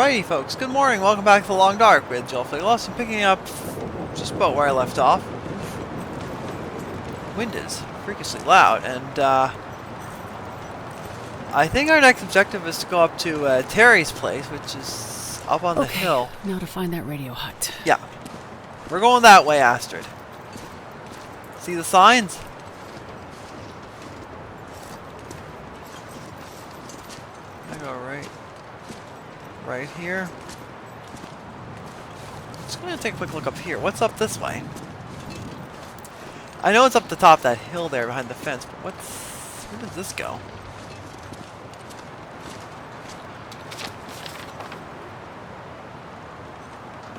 Alrighty folks, good morning, welcome back to The Long Dark with Joel Figloss. I'm picking up just about where I left off. Wind is freakishly loud, and I think our next objective is to go up to Terry's place, which is up on the hill. Now to find that radio hut. Yeah, we're going that way, Astrid. See the signs? I go right here. I'm just going to take a quick look up here. What's up this way? I know it's up the top of that hill there behind the fence, but where does this go?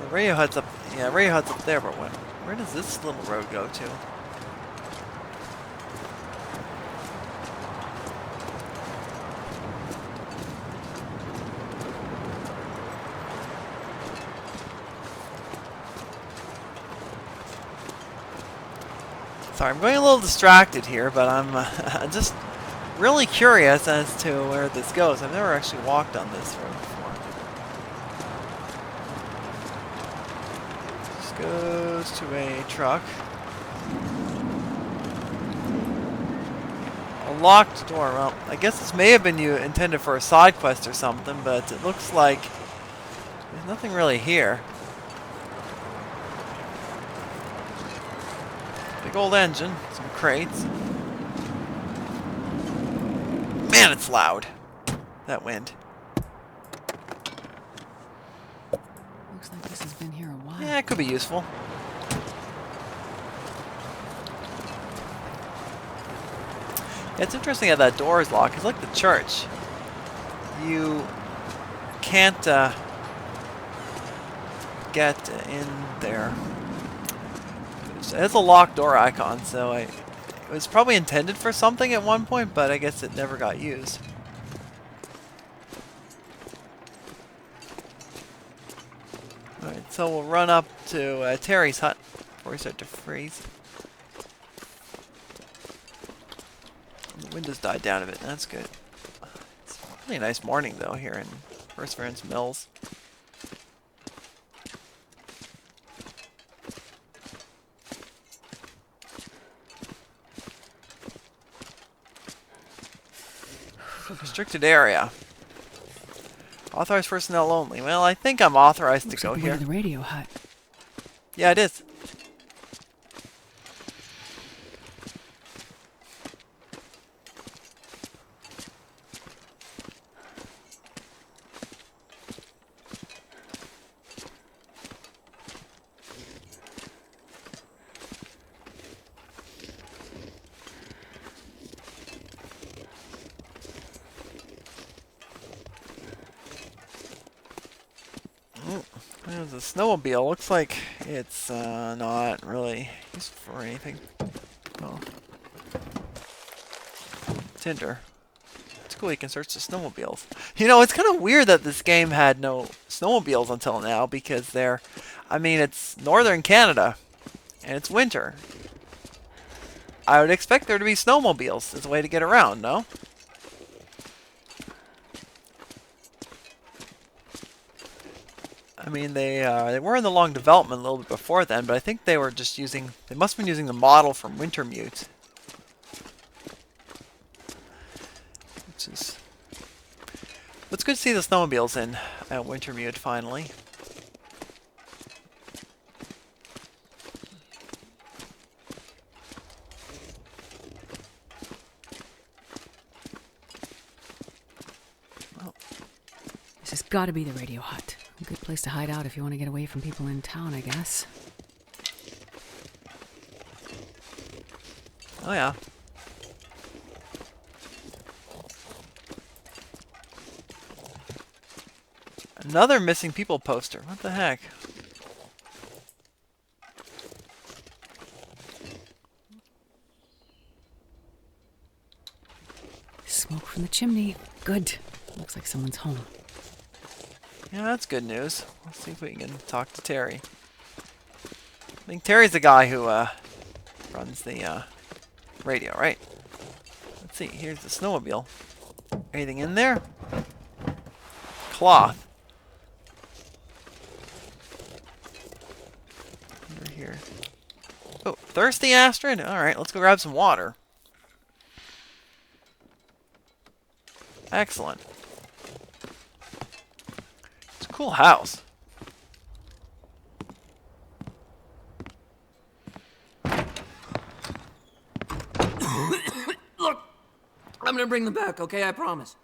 The radio hut's up, yeah, radio hut's up there, but where does this little road go to? Sorry, I'm going a little distracted here, but I'm just really curious as to where this goes. I've never actually walked on this road before. This goes to a truck. A locked door. Well, I guess this may have been intended for a side quest or something, but it looks like there's nothing really here. Big old engine, some crates. Man, it's loud. That wind. Looks like this has been here a while. Yeah, it could be useful. Yeah, it's interesting how that door is locked. It's like the church. You can't get in there. It has a locked door icon, so it was probably intended for something at one point, but I guess it never got used. Alright, so we'll run up to Terry's hut before we start to freeze. The wind has died down a bit, that's good. It's a really nice morning though here in Perseverance Mills. Restricted area. Authorized personnel only. Well, I think I'm authorized to go here. The radio hut. Yeah, it is. There's a snowmobile. Looks like it's not really used for anything. Oh. Tinder. It's cool you can search the snowmobiles. You know, it's kind of weird that this game had no snowmobiles until now because it's northern Canada and it's winter. I would expect there to be snowmobiles as a way to get around, no? I mean, they were in the long development a little bit before then, but I think they were just they must have been using the model from Wintermute. It's good to see the snowmobiles in Wintermute finally. This has got to be the radio hut. A good place to hide out if you want to get away from people in town, I guess. Oh yeah. Another missing people poster. What the heck? Smoke from the chimney. Good. Looks like someone's home. Yeah, that's good news. Let's see if we can talk to Terry. I think Terry's the guy who runs the radio, right? Let's see. Here's the snowmobile. Anything in there? Cloth. Thirsty, Astrid? Alright, let's go grab some water. Excellent. It's a cool house. Look, I'm gonna bring them back, okay? I promise.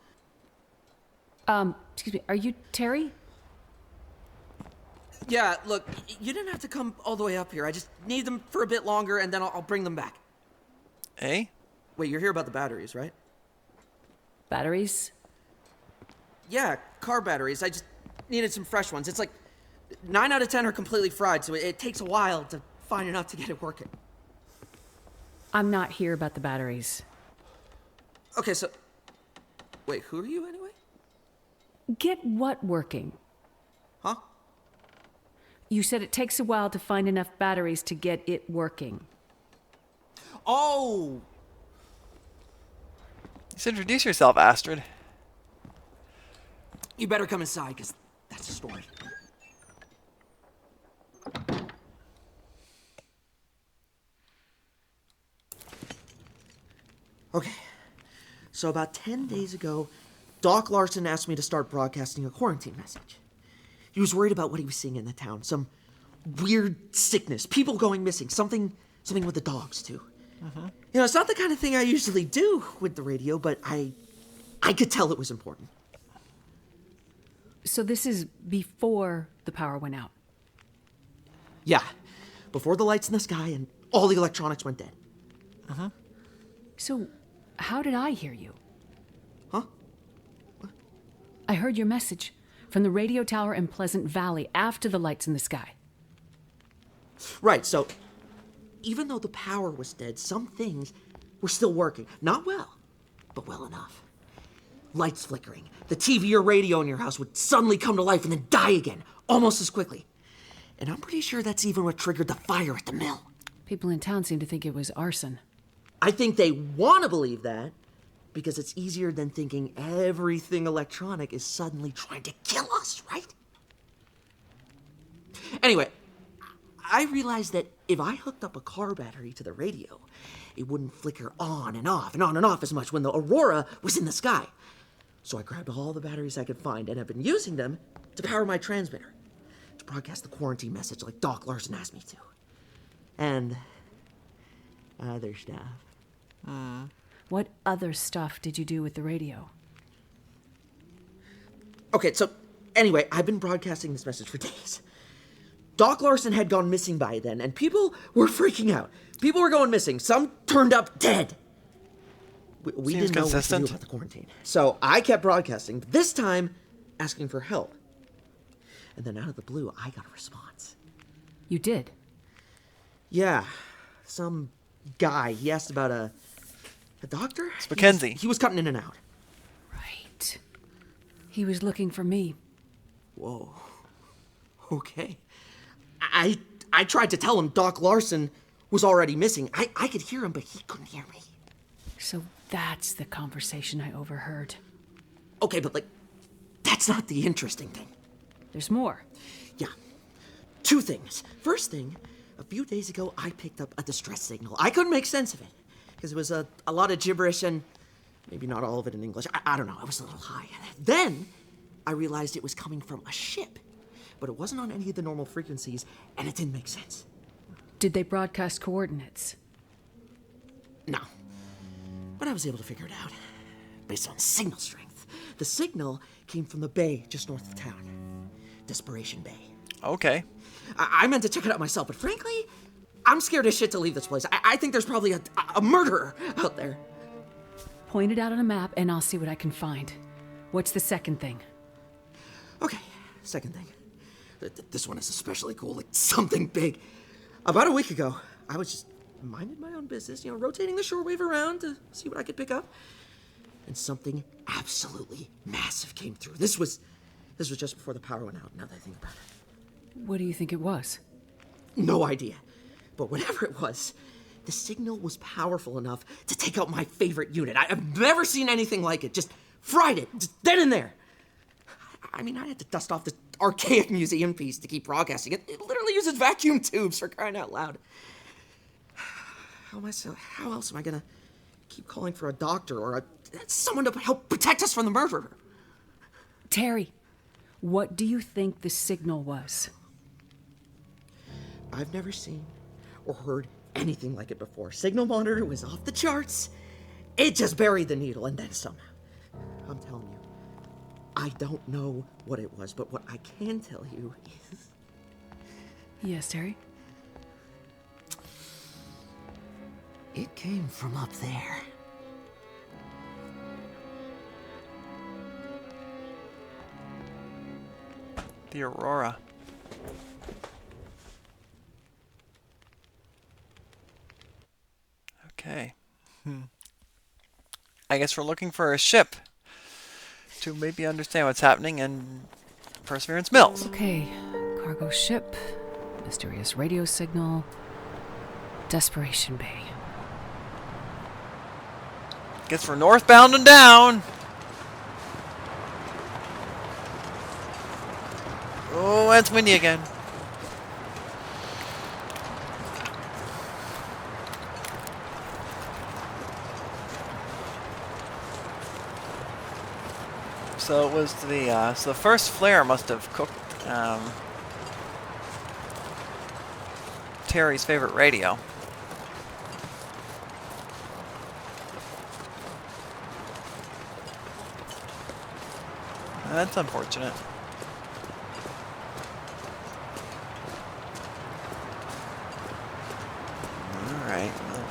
Excuse me, are you Terry? Yeah, look, you didn't have to come all the way up here. I just need them for a bit longer, and then I'll bring them back. Eh? Wait, you're here about the batteries, right? Batteries? Yeah, car batteries. I just needed some fresh ones. It's like 9 out of 10 are completely fried, so it takes a while to find enough to get it working. I'm not here about the batteries. Okay, so... Wait, who are you anyway? Get what working? Huh? You said it takes a while to find enough batteries to get it working. Oh! Just introduce yourself, Astrid. You better come inside, because that's a story. Okay, so about 10 days ago, Doc Larson asked me to start broadcasting a quarantine message. He was worried about what he was seeing in the town. Some weird sickness, people going missing, something with the dogs, too. You know, it's not the kind of thing I usually do with the radio, but I could tell it was important. So this is before the power went out. Yeah, before the lights in the sky and all the electronics went dead. So, how did I hear you? Huh? I heard your message from the radio tower in Pleasant Valley after the lights in the sky. Right, so even though the power was dead, some things were still working. Not well, but well enough. Lights flickering. The TV or radio in your house would suddenly come to life and then die again, almost as quickly. And I'm pretty sure that's even what triggered the fire at the mill. People in town seem to think it was arson. I think they want to believe that because it's easier than thinking everything electronic is suddenly trying to kill us, right? Anyway, I realized that if I hooked up a car battery to the radio, it wouldn't flicker on and off and on and off as much when the aurora was in the sky. So I grabbed all the batteries I could find and have been using them to power my transmitter, to broadcast the quarantine message like Doc Larson asked me to. And other stuff. What other stuff did you do with the radio? Okay, so anyway, I've been broadcasting this message for days. Doc Larson had gone missing by then, and people were freaking out. People were going missing. Some turned up dead. We Seems didn't know what to consistent. do about the quarantine. So I kept broadcasting, but this time asking for help. And then out of the blue, I got a response. You did? Yeah, some guy. He asked about a doctor? It's Mackenzie. He was cutting in and out. Right. He was looking for me. Whoa. Okay. I tried to tell him Doc Larson was already missing. I could hear him, but he couldn't hear me. So that's the conversation I overheard. Okay, but that's not the interesting thing. There's more. Yeah. 2 things. First thing, a few days ago, I picked up a distress signal. I couldn't make sense of it, because it was a lot of gibberish and maybe not all of it in English. I don't know, I was a little high. Then, I realized it was coming from a ship, but it wasn't on any of the normal frequencies, and it didn't make sense. Did they broadcast coordinates? No. But I was able to figure it out, based on signal strength. The signal came from the bay just north of town. Desperation Bay. Okay. I meant to check it out myself, but frankly, I'm scared as shit to leave this place. I think there's probably a murderer out there. Point it out on a map and I'll see what I can find. What's the second thing? Okay, second thing. This one is especially cool, like something big. About a week ago, I was just minding my own business, rotating the shortwave around to see what I could pick up. And something absolutely massive came through. This was just before the power went out, now that I think about it. What do you think it was? No idea. But whatever it was, the signal was powerful enough to take out my favorite unit. I've never seen anything like it. Just fried it, just then and there. I mean, I had to dust off this archaic museum piece to keep broadcasting. It literally uses vacuum tubes, for crying out loud. How else am I gonna keep calling for a doctor or someone to help protect us from the murderer? Terry, what do you think the signal was? I've never seen or heard anything like it before. Signal monitor was off the charts. It just buried the needle and then some. I'm telling you, I don't know what it was, but what I can tell you is... Yes, Terry? It came from up there. The Aurora. Okay. I guess we're looking for a ship to maybe understand what's happening in Perseverance Mills. Okay, cargo ship, mysterious radio signal, Desperation Bay. Guess we're northbound and down. Oh, it's windy again. So it was so the first flare must have cooked Terry's favorite radio. That's unfortunate. Alright. Well,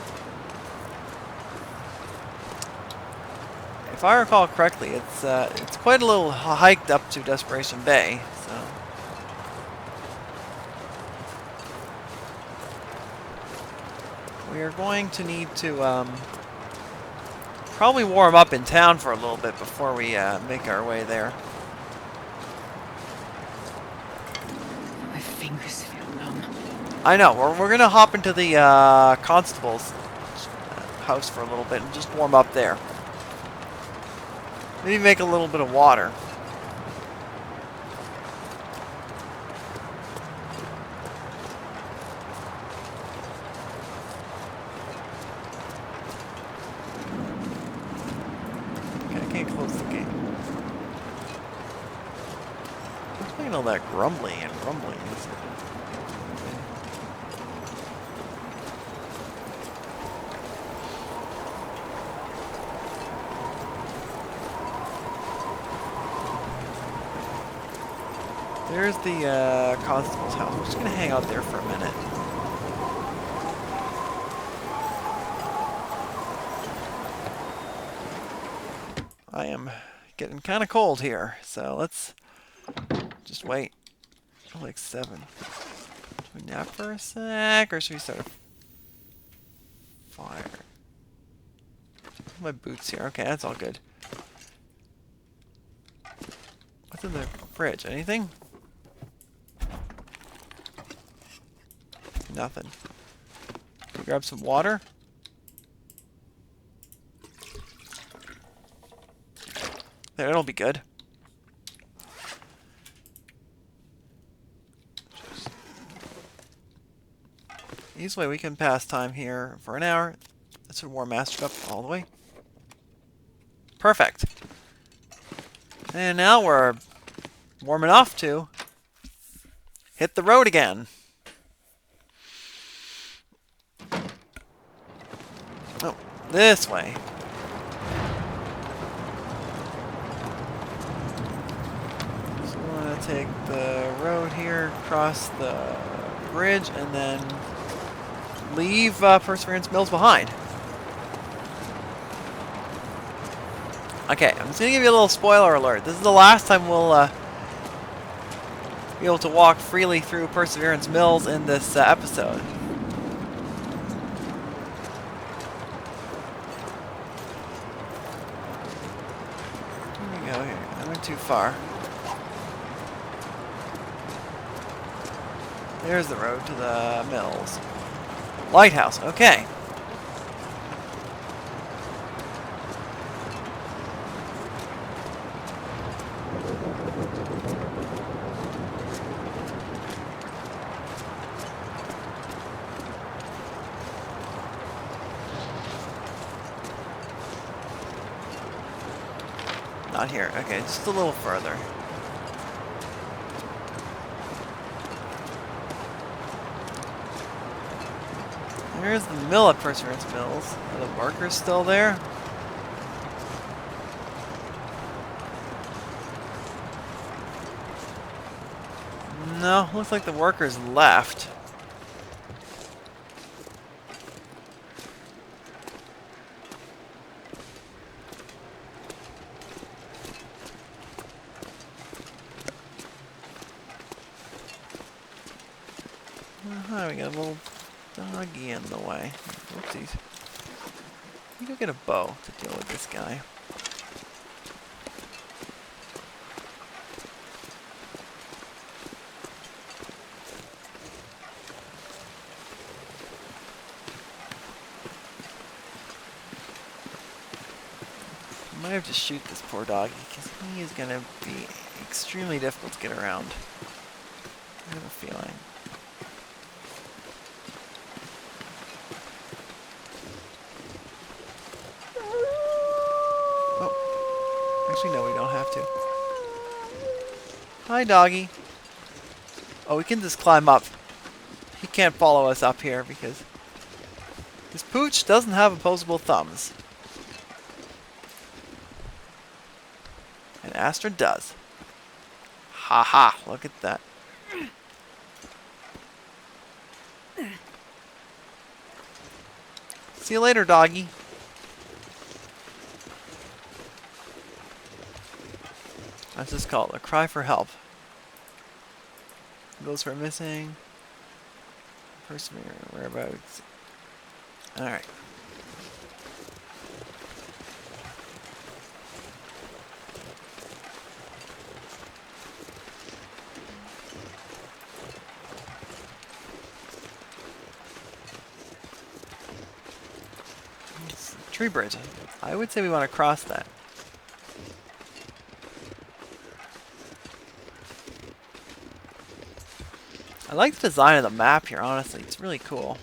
if I recall correctly, it's quite a little hiked up to Desperation Bay, so... We are going to need to probably warm up in town for a little bit before we make our way there. My fingers feel numb. I know, we're going to hop into the constable's house for a little bit and just warm up there. Maybe make a little bit of water. Okay, I can't close the gate. What's making all that grumbling and rumbling? There's the constable's house. We're just going to hang out there for a minute. I am getting kind of cold here, so let's just wait. Oh, like 7. Should we nap for a sec, or should we start a fire? My boots here. Okay, that's all good. What's in the fridge? Anything? Nothing. Can we grab some water? There, it'll be good. Easily we can pass time here for an hour. This should warm Astrid up all the way. Perfect. And now we're warm enough to hit the road again. Oh, this way. So we want to take the road here, cross the bridge, and then leave Perseverance Mills behind. Okay, I'm just going to give you a little spoiler alert. This is the last time we'll be able to walk freely through Perseverance Mills in this episode. Where do we go here? I went too far. There's the road to the mills. Lighthouse, okay. not here. Okay, just a little further. There's the mill at Perseverance Mills. Are the workers still there? No, looks like the workers left. We got a little doggy in the way. Whoopsies. Let me go get a bow to deal with this guy. I might have to shoot this poor doggy because he is going to be extremely difficult to get around. I have a feeling. Actually, no, we don't have to. Hi, doggy. Oh, we can just climb up. He can't follow us up here because this pooch doesn't have opposable thumbs. And Astrid does. Ha ha, look at that. See you later, doggy. Let's just call it a cry for help. Those who are missing. Persevere, whereabouts. Alright. It's a tree bridge. I would say we want to cross that. I like the design of the map here, honestly. It's really cool.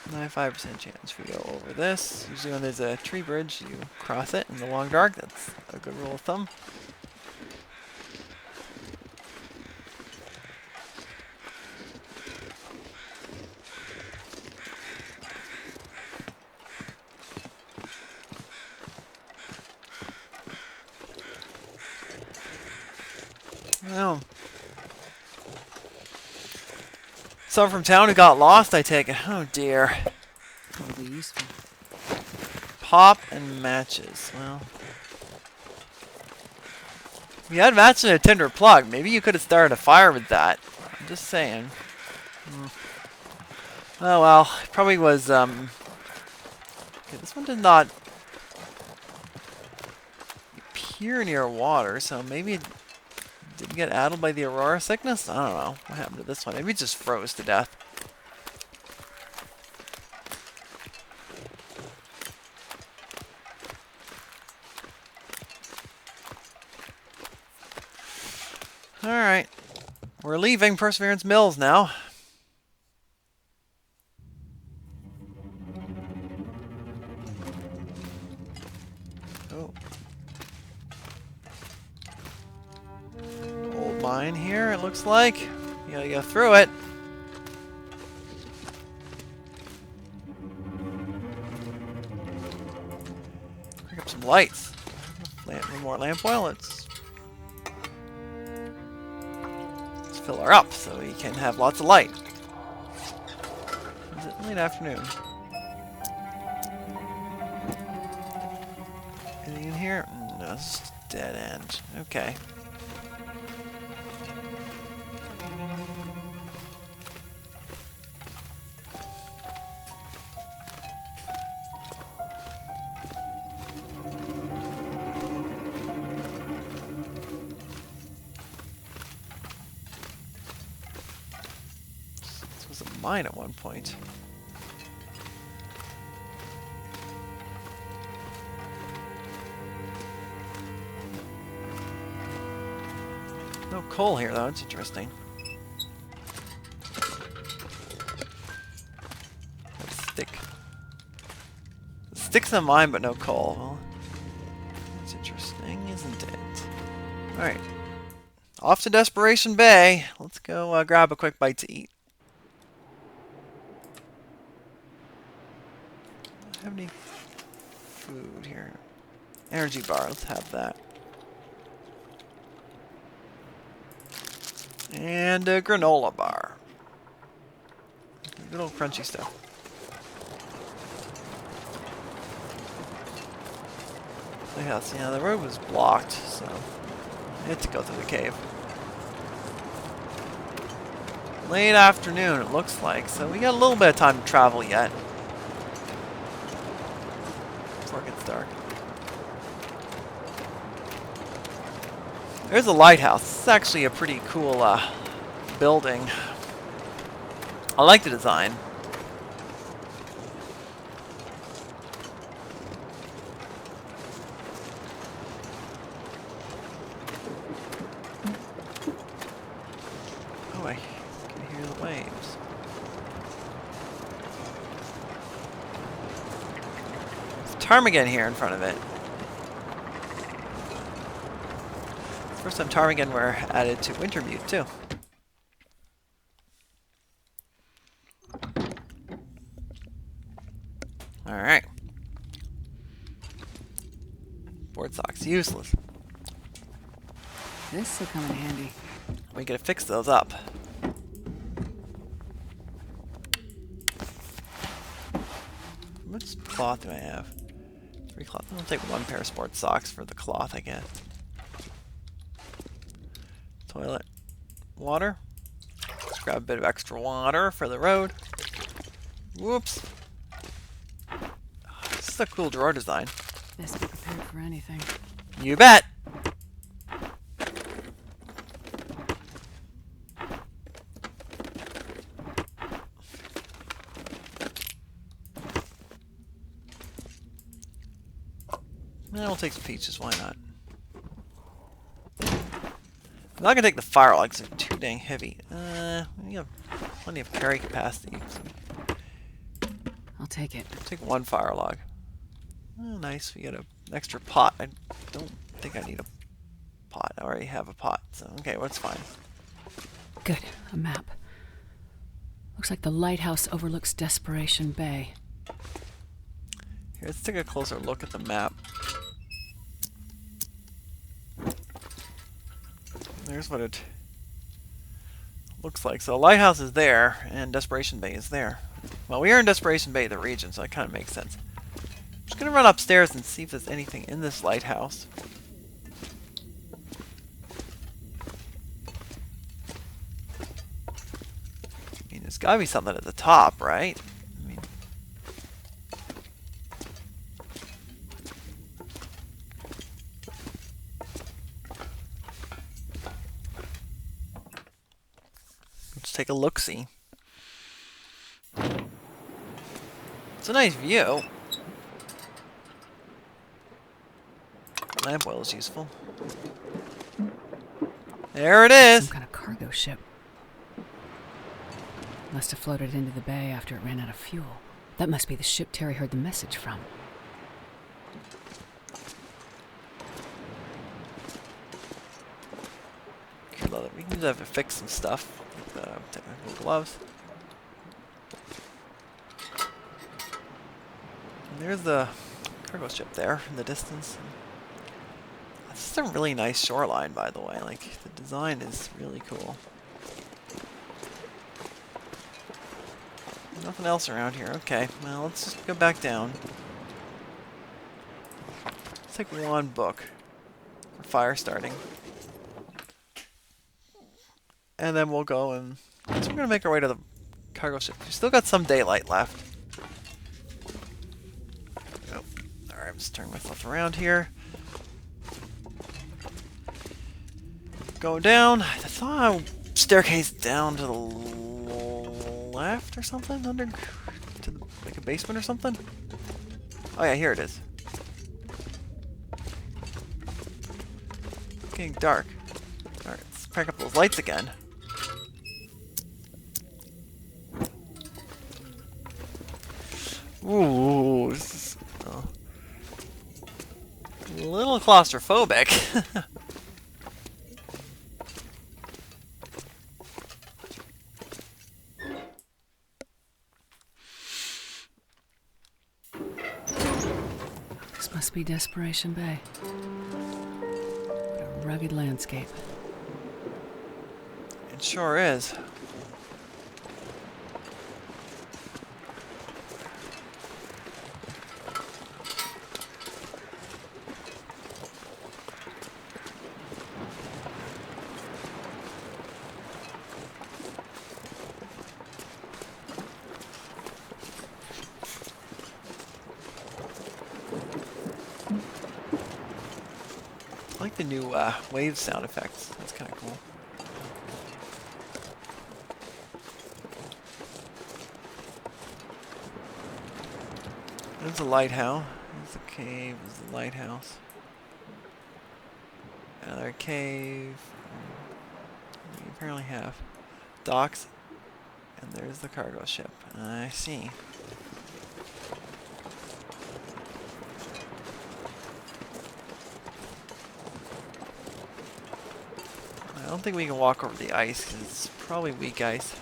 "95% chance if you go over this." Usually when there's a tree bridge, you cross it in the long dark. That's a good rule of thumb. Oh. Someone from town who got lost, I take it. Oh dear. Probably useful. Pop and matches. Well. If you had matches and a tinder plug, maybe you could have started a fire with that. I'm just saying. Oh well, it probably was, okay, this one did not appear near water, so maybe it didn't get addled by the aurora sickness? I don't know. What happened to this one? Maybe it just froze to death. Alright. We're leaving Perseverance Mills now. Oh. Old mine here, it looks like. You gotta go through it. Pick up some lights. More lamp oil. Let's fill her up so we can have lots of light. Is it late afternoon? Anything in here? No, it's just a dead end. Okay. Mine at one point. No coal here though, it's interesting. A stick. Sticks in the mine, but no coal. Well, that's interesting, isn't it? Alright. Off to Desperation Bay. Let's go grab a quick bite to eat. Do I have any food here? Energy bar, let's have that. And a granola bar. Good old crunchy stuff. Yeah, the road was blocked, so I had to go through the cave. Late afternoon, it looks like, so we got a little bit of time to travel yet. Before it gets dark. There's a lighthouse. This is actually a pretty cool building. I like the design. Oh, I can hear the waves. There's a ptarmigan here in front of it. First time ptarmigan were added to Wintermute too. Alright. Board socks, useless. This will come in handy. We gotta fix those up. How much cloth do I have? 3 cloth. I'm gonna take 1 pair of sports socks for the cloth, I guess. Toilet. Water. Let's grab a bit of extra water for the road. Whoops. This is a cool drawer design. Best be prepared for anything. You bet. We'll take some peaches, why not? I'm not gonna take the fire logs, they're too dang heavy. We have plenty of carry capacity. I'll take it. Take 1 fire log. Oh, nice. We got an extra pot. I don't think I need a pot. I already have a pot, so okay, well, that's fine. Good. A map. Looks like the lighthouse overlooks Desperation Bay. Here, let's take a closer look at the map. There's what it looks like. So, the lighthouse is there, and Desperation Bay is there. Well, we are in Desperation Bay, the region, so that kind of makes sense. I'm just going to run upstairs and see if there's anything in this lighthouse. I mean, there's got to be something at the top, right? I mean, let's take a look-see. It's a nice view. Lamp oil is useful. There it is! Some kind of cargo ship. Must have floated into the bay after it ran out of fuel. That must be the ship Terry heard the message from. We can have to fix some stuff with technical gloves. And there's the cargo ship there in the distance. This is a really nice shoreline, by the way. Like, the design is really cool. Nothing else around here. Okay, well, let's just go back down. Let's take 1 book for fire starting. And then we'll go and... So we're going to make our way to the cargo ship. We've still got some daylight left. Oh, alright, I'm just turning myself around here. Go down. I saw a staircase down to the left or something? Under... to the, like a basement or something? Oh yeah, here it is. It's getting dark. Alright, let's crank up those lights again. Ooh, this is... Oh. little claustrophobic. This must be Desperation Bay. What a rugged landscape. It sure is. I like the new wave sound effects. That's kind of cool. There's a lighthouse. There's a cave. There's the lighthouse. Another cave. We apparently have docks. And there's the cargo ship. I see. I don't think we can walk over the ice because it's probably weak ice.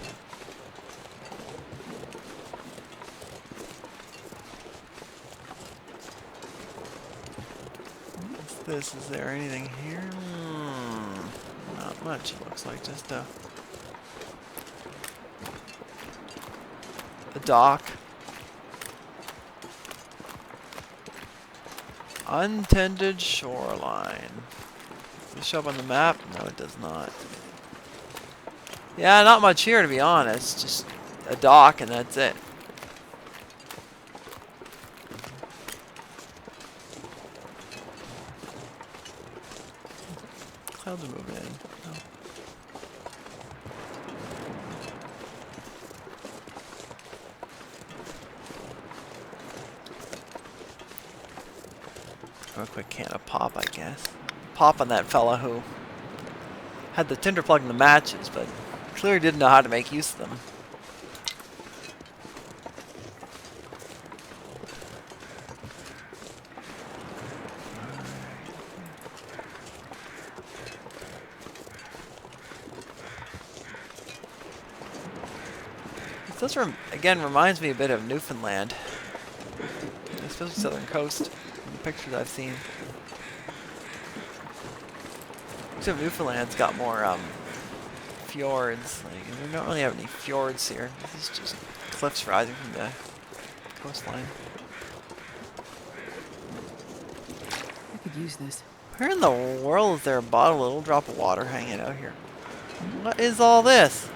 What's this? Is there anything here? Not much. It looks like just a dock. Untended shoreline. Does this show up on the map? No, it does not. Yeah, not much here to be honest. Just a dock and that's it. Clouds are moving in. Oh. A quick can of pop, I guess. Pop on that fella who had the tinder plug in the matches, but clearly didn't know how to make use of them. This again reminds me a bit of Newfoundland, especially southern coast. In the pictures I've seen. Except Newfoundland's got more fjords. Like, we don't really have any fjords here. This is just cliffs rising from the coastline. I could use this. Where in the world is there a bottle, a little drop of water hanging out here? What is all this?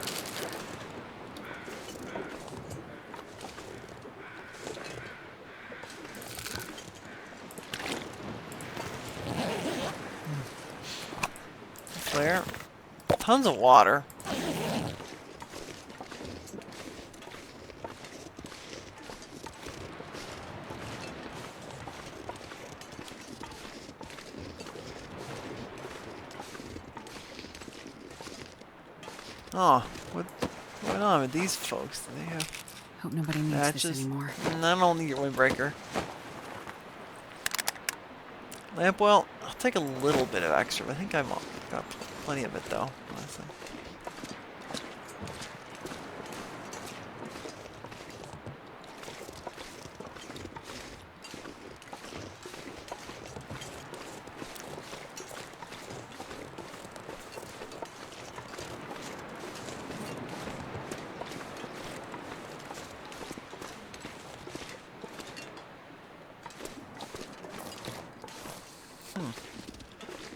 There. Tons of water. Oh, what's going on with these folks? Do they have Hope nobody needs matches? this anymore. I don't need your windbreaker. Lamp well, I'll take a little bit of extra. I think I've got plenty of it though, honestly.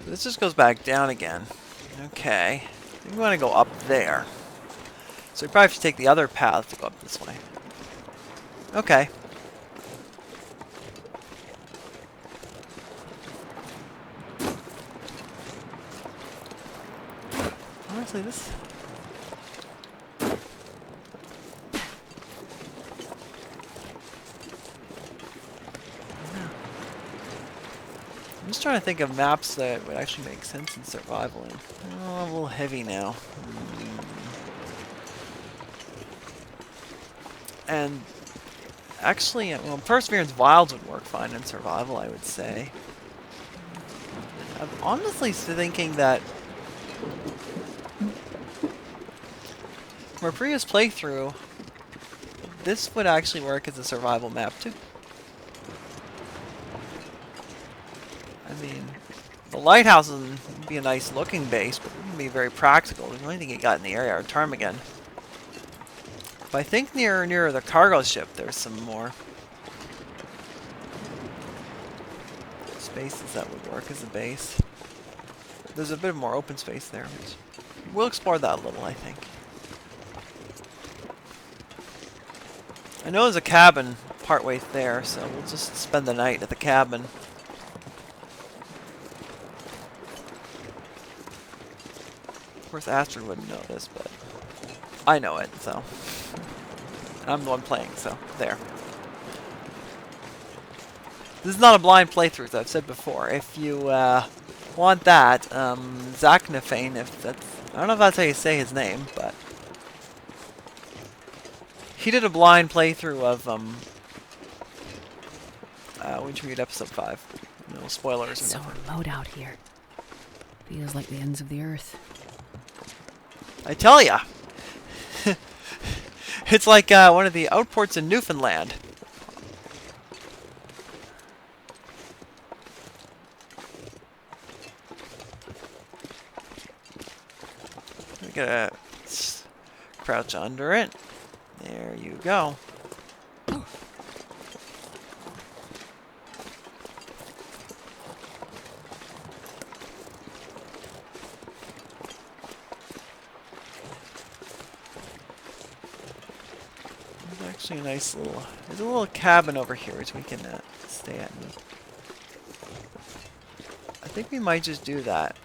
This just goes back down again. Okay. I think we want to go up there. So we probably have to take the other path to go up this way. Okay. Honestly, this... I'm just trying to think of maps that would actually make sense in survival. Oh, a little heavy now. And actually, well, Perseverance Wilds would work fine in survival, I would say. I'm honestly thinking that from a previous playthrough, this would actually work as a survival map too. I mean, the lighthouse would be a nice looking base, but it wouldn't be very practical. The only thing you got in the area are ptarmigan. But I think near the cargo ship, there's some more spaces that would work as a base. There's a bit more open space there. Which we'll explore that a little, I think. I know there's a cabin partway there, so we'll just spend the night at the cabin. Of course, Astrid wouldn't know this, but I know it, so. And I'm the one playing, so there. This is not a blind playthrough, as I've said before. If you want that, Zachnafane, if that's, I don't know if that's how you say his name, but he did a blind playthrough of Wintermute episode 5. No spoilers. It's so remote out here. Feels like the ends of the earth. I tell ya, it's like one of the outports in Newfoundland. We gotta crouch under it. There you go. There's actually a nice little, there's a little cabin over here which we can stay at. I think we might just do that.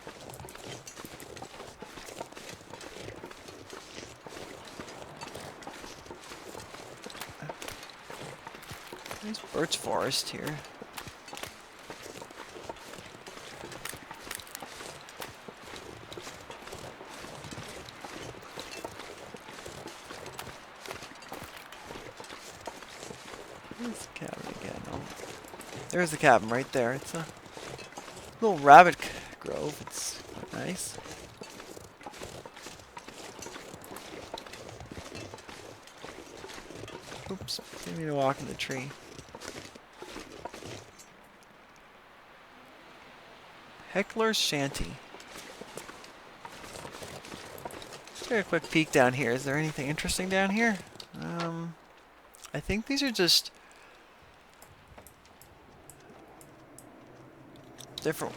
Nice birch forest here. Where's the cabin again? Oh, there's the cabin right there. It's a little rabbit grove. It's quite nice. Oops, didn't mean to walk in the tree. Heckler's Shanty. Let's take a quick peek down here. Is there anything interesting down here? I think these are just different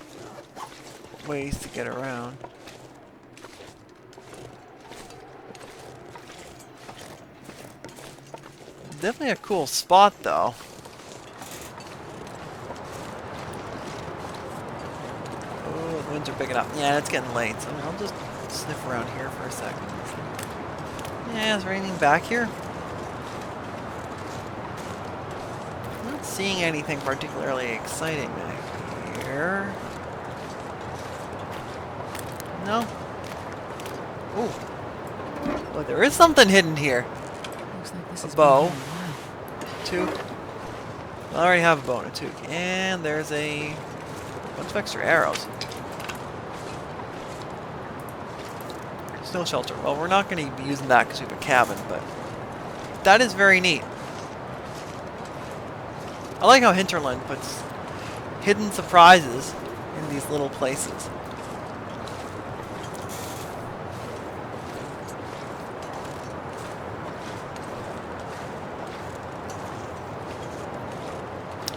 ways to get around. Definitely a cool spot, though. Oh, the winds are picking up. Yeah, it's getting late, so I'll just sniff around here for a second. Yeah, is there anything back here? Not seeing anything particularly exciting back here. No. Ooh. Oh, there is something hidden here. Looks like this is A bow. been here a while. Toque. I already have a bow and a toque. And there's a bunch of extra arrows. Snow shelter. Well, we're not going to be using that because we have a cabin, but that is very neat. I like how Hinterland puts hidden surprises in these little places.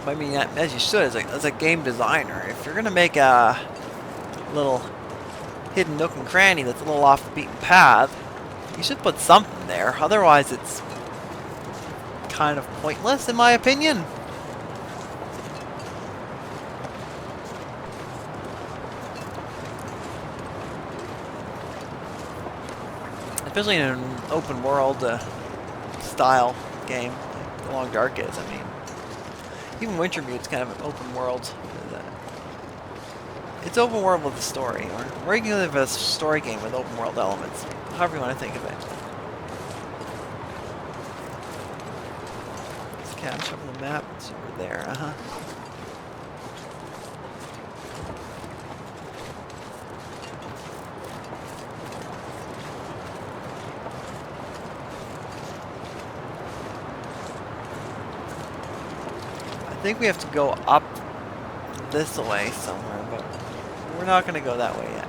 I mean, as you should, as a game designer, if you're going to make a little hidden nook and cranny that's a little off the beaten path, you should put something there. Otherwise, it's kind of pointless, in my opinion. Especially in an open world style game, like The Long Dark is. I mean, even Wintermute's kind of an open world. It's open world with a story, or you can live a story game with open world elements, however you want to think of it. Let's catch up on the map. It's over there, think we have to go up this way somewhere, but we're not gonna go that way yet.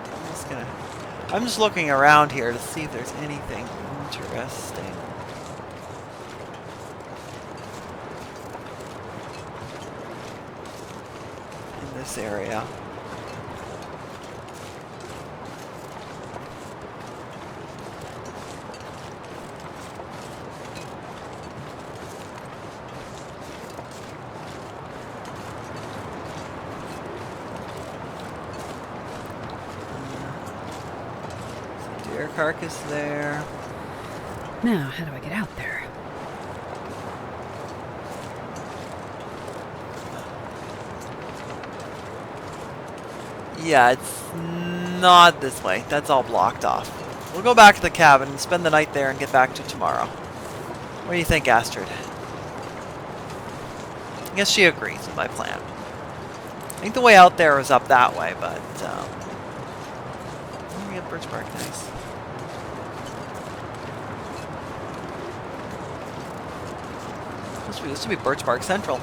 I'm just looking around here to see if there's anything interesting. In this area. Deer carcass there. Now, how do I get out there? Yeah, it's not this way. That's all blocked off. We'll go back to the cabin and spend the night there and get back to tomorrow. What do you think, Astrid? I guess she agrees with my plan. I think the way out there is up that way, but we get birch bark, nice. This should be Birch Bark Central.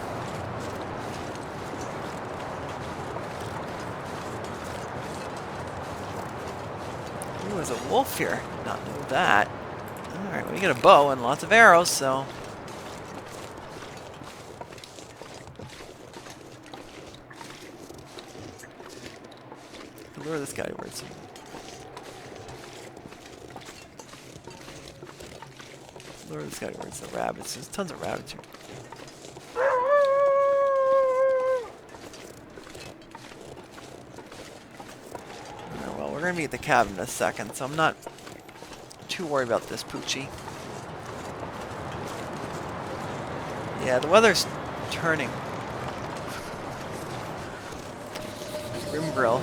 Ooh, there's a wolf here. Did not know that. Alright, well, you get a bow and lots of arrows, so... Lure this guy towards some... Lure this guy towards the rabbits. There's tons of rabbits here. Well, we're going to be at the cabin in a second, so I'm not too worried about this poochie. Yeah, the weather's turning. Rim grill.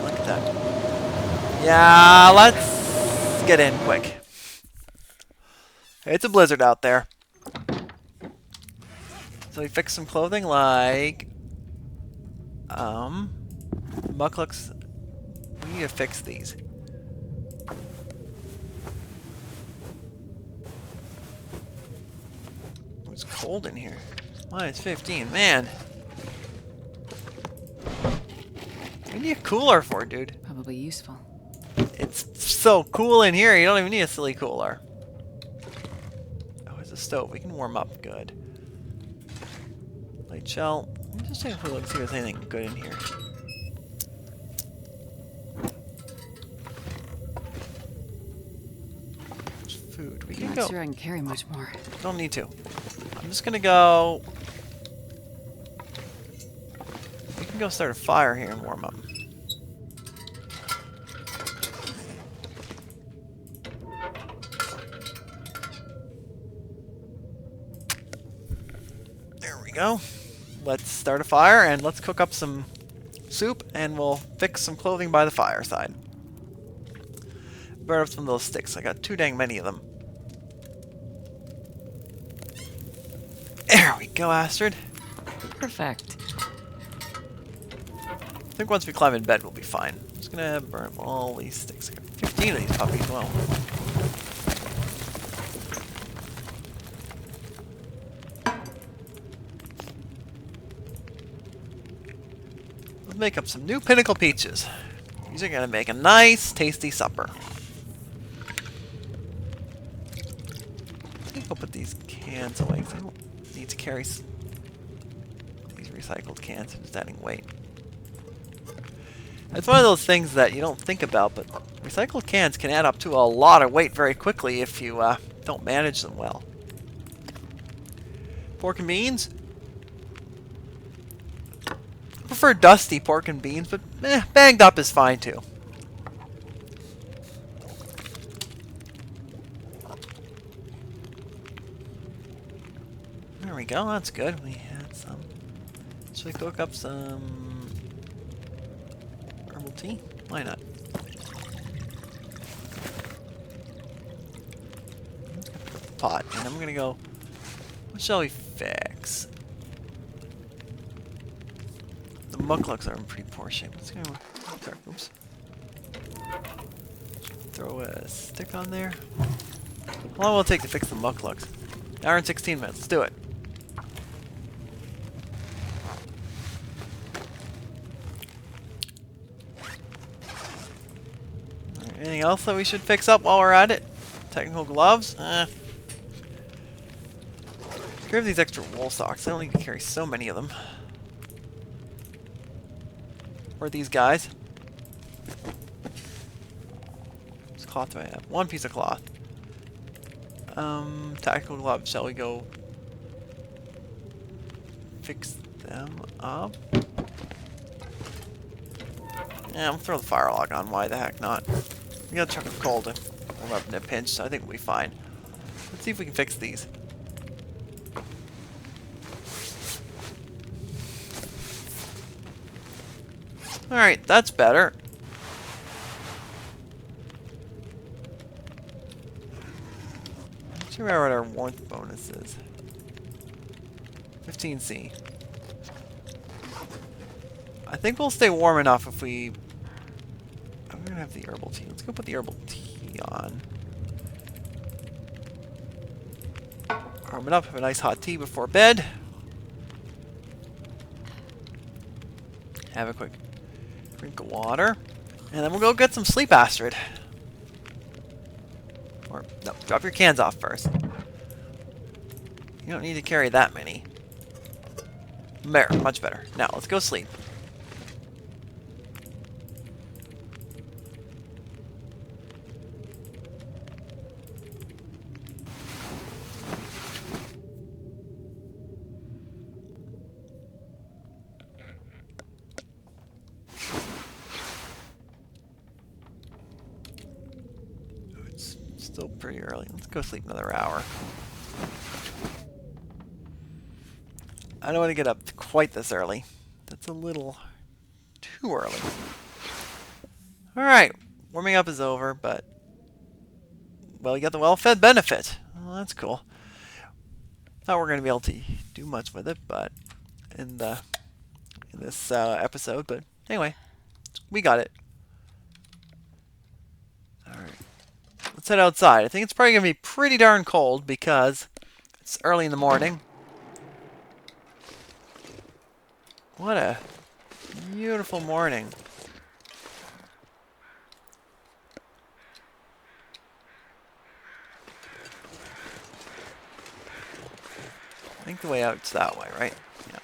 Look at that. Yeah, let's get in quick. It's a blizzard out there. So we fixed some clothing like mucklucks. We need to fix these. It's cold in here. Minus 15, man. What do you need a cooler for, dude? Probably useful. It's so cool in here, you don't even need a silly cooler. Oh, there's a stove. We can warm up good. Light shell. Let me just take a look and see if there's anything good in here. There's food. We can Not go. sure I can carry much more. Don't need to. I'm just gonna go. We can go start a fire here and warm up. There we go. Let's start a fire and let's cook up some soup and we'll fix some clothing by the fireside. Burn up some of those sticks. I got too dang many of them. There we go, Astrid. Perfect. I think once we climb in bed, we'll be fine. I'm just gonna burn up all these sticks. I got 15 of these puppies. Well, let's make up some new pinnacle peaches. These are gonna make a nice, tasty supper. I think I'll put these cans away because I don't need to carry these recycled cans. I'm just adding weight. It's one of those things that you don't think about, but recycled cans can add up to a lot of weight very quickly if you don't manage them well. Pork and beans? I prefer dusty pork and beans, but banged up is fine too. There we go, that's good. We had some. Should we cook up some herbal tea? Why not? Pot, and I'm gonna go. What shall we fix? The mucklucks are in pretty poor shape. Let's go. Oops. Throw a stick on there. How long will it take to fix the mucklucks? Hour and 16 minutes. Let's do it. Anything else that we should fix up while we're at it? Technical gloves? Grab these extra wool socks. I don't need to carry so many of them. Or these guys. What cloth do I have? One piece of cloth. Tactical gloves. Shall we go fix them up? Yeah, I'll throw the fire log on. Why the heck not? We got a chunk of coal to warm up in a pinch, so I think we'll be fine. Let's see if we can fix these. Alright, that's better. Let's remember what our warmth bonus is. 15C. I think we'll stay warm enough if we... I'm gonna have the herbal tea. Let's go put the herbal tea on. Warm it up, have a nice hot tea before bed. Have a quick drink of water. And then we'll go get some sleep, Astrid. Or, no, drop your cans off first. You don't need to carry that many. There, much better. Now, let's go sleep. Still pretty early. Let's go sleep another hour. I don't want to get up quite this early. That's a little too early. Alright, warming up is over, but... Well, you got the well-fed benefit. Well, that's cool. Not we're going to be able to do much with it, but... In this episode, but anyway. We got it. Alright. Let's head outside. I think it's probably going to be pretty darn cold because it's early in the morning. What a beautiful morning. I think the way out's that way, right? Yeah.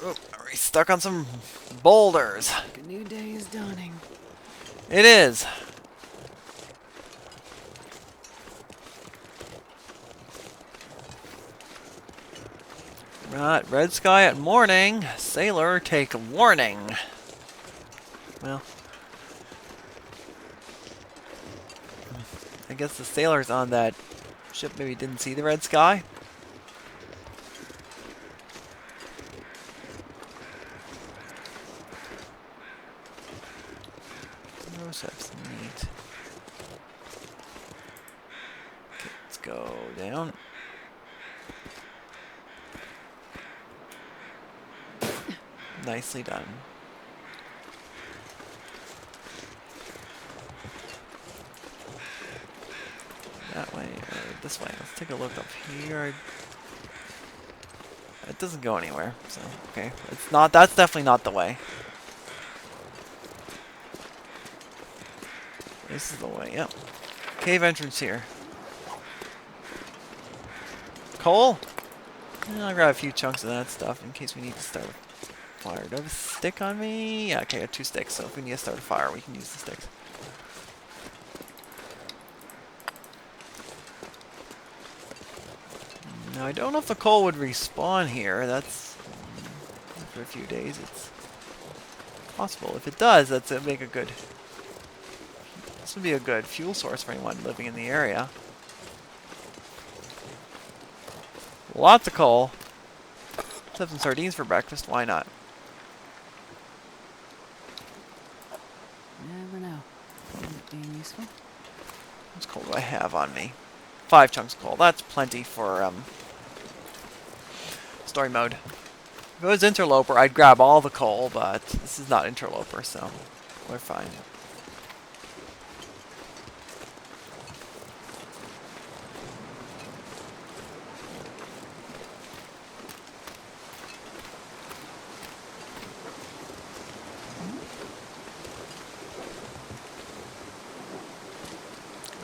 Oh, already stuck on some boulders. A new day is dawning. It is. Right, red sky at morning. Sailor, take warning. Well, I guess the sailors on that ship maybe didn't see the red sky. That's neat. Okay, let's go down. Nicely done. That way, or this way. Let's take a look up here. It doesn't go anywhere, so okay. It's not. That's definitely not the way. This is the way, yep. Cave entrance here. Coal? Yeah, I'll grab a few chunks of that stuff in case we need to start a fire. Do I have a stick on me? Yeah, okay, I have 2 sticks, so if we need to start a fire, we can use the sticks. Now, I don't know if the coal would respawn here. That's... after a few days, it's possible. If it does, that's going to make a good... This would be a good fuel source for anyone living in the area. Lots of coal. Let's have some sardines for breakfast. Why not? Never know. Being useful. How much coal do I have on me? 5 chunks of coal. That's plenty for story mode. If it was interloper, I'd grab all the coal, but this is not interloper, so We're fine.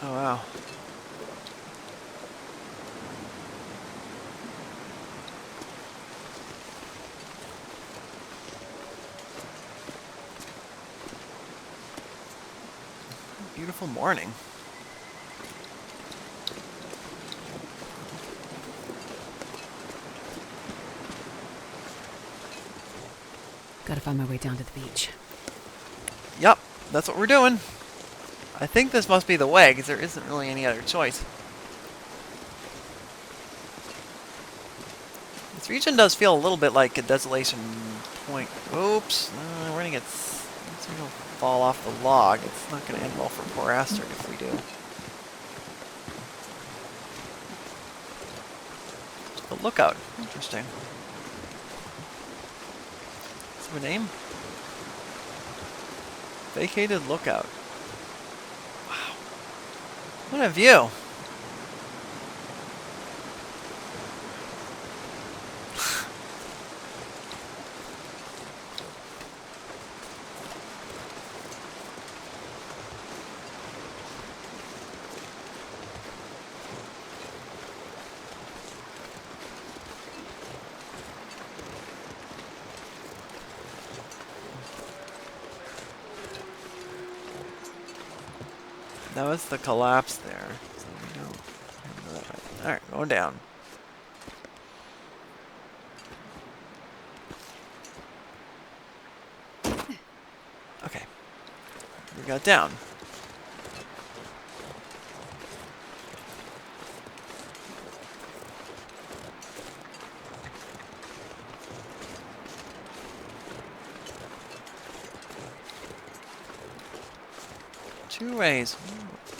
Oh, wow. Beautiful morning. Gotta find my way down to the beach. Yep, that's what we're doing. I think this must be the way, because there isn't really any other choice. This region does feel a little bit like a Desolation Point. Oops, we're gonna get... Once we don't fall off the log, it's not gonna end well for poor Astrid if we do. A lookout. Interesting. What's the name? Vacated lookout. Wow. What a view. That was the collapse there. So we don't. Alright, going down. Okay. We got down. Two ways.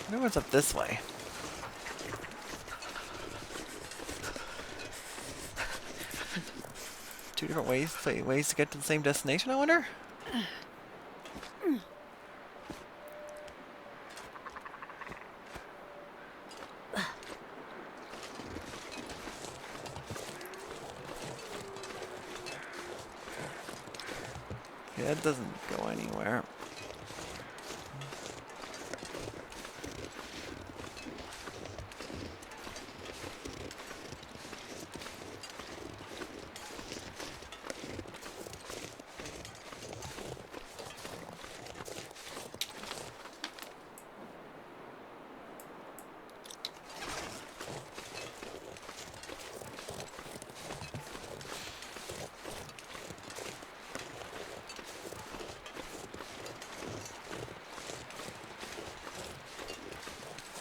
I wonder what's up this way. Two different ways to get to the same destination, I wonder? Yeah, it doesn't go anywhere.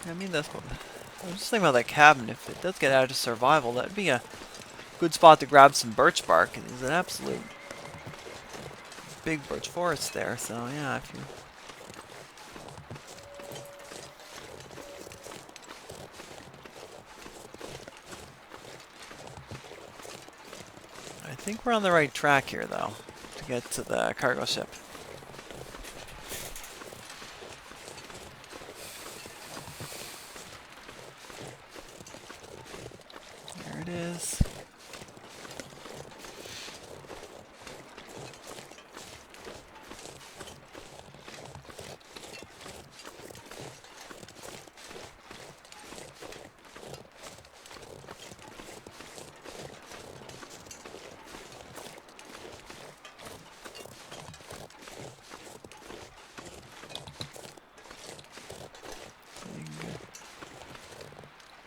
I mean, that's what I was just thinking about that cabin. If it does get out of survival, that'd be a good spot to grab some birch bark. There's an absolute big birch forest there, so yeah, if you... I think we're on the right track here, though, to get to the cargo ship. There it is.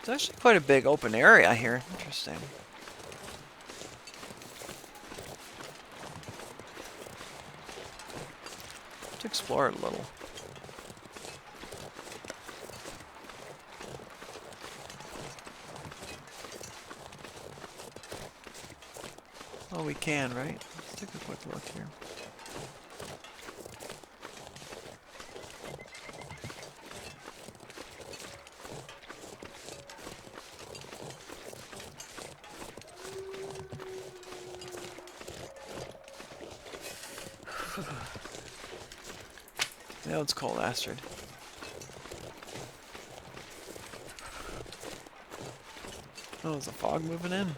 It's actually quite a big open area here. Interesting. Let's explore it a little. Oh, we can, right? Let's take a quick look here. Now it's cold, Astrid. Oh, is the fog moving in?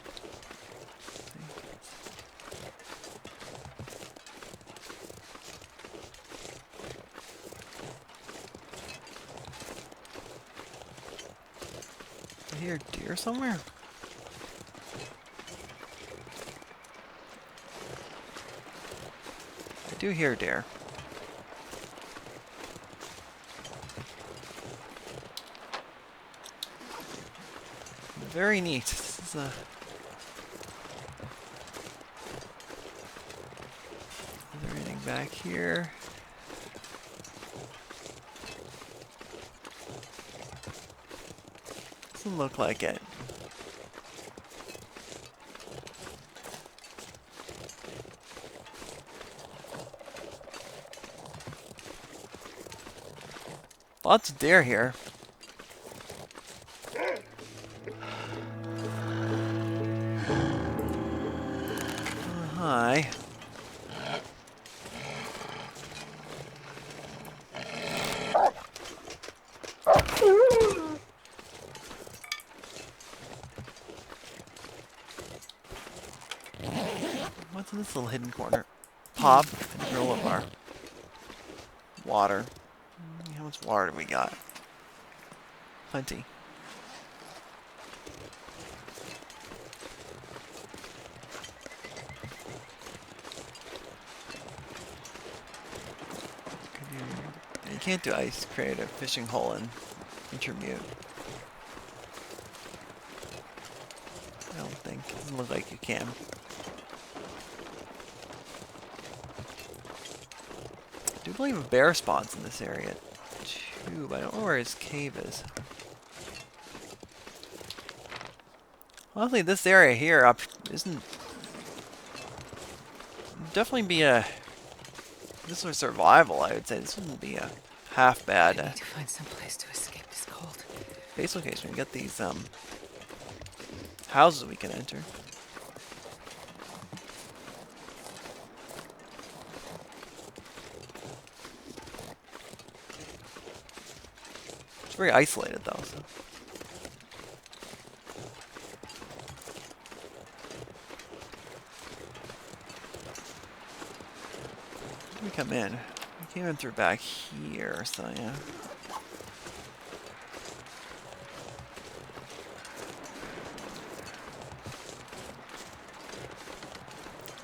I hear deer somewhere? I do hear deer. Very neat. This is a... Is there anything back here? Doesn't look like it. Lots of deer here. Hi. What's in this little hidden corner? Pop and granola bar. Water. How much water do we got? Plenty. You can't do ice. Create a fishing hole in Wintermute. I don't think. Doesn't look like you can. I do believe a bear spawns in this area too, but I don't know where his cave is. Honestly, this area here up isn't definitely be a. This was survival, I would say. This wouldn't be a half bad I need to find some place to escape this cold. base location. We got these houses we can enter. It's very isolated though. So. We come in. We came in through back here, so yeah.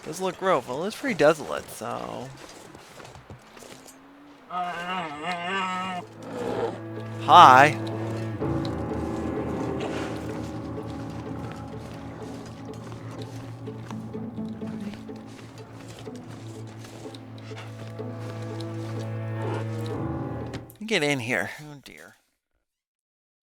Does look rough. Well, it's pretty desolate, so. Hi. Get in here.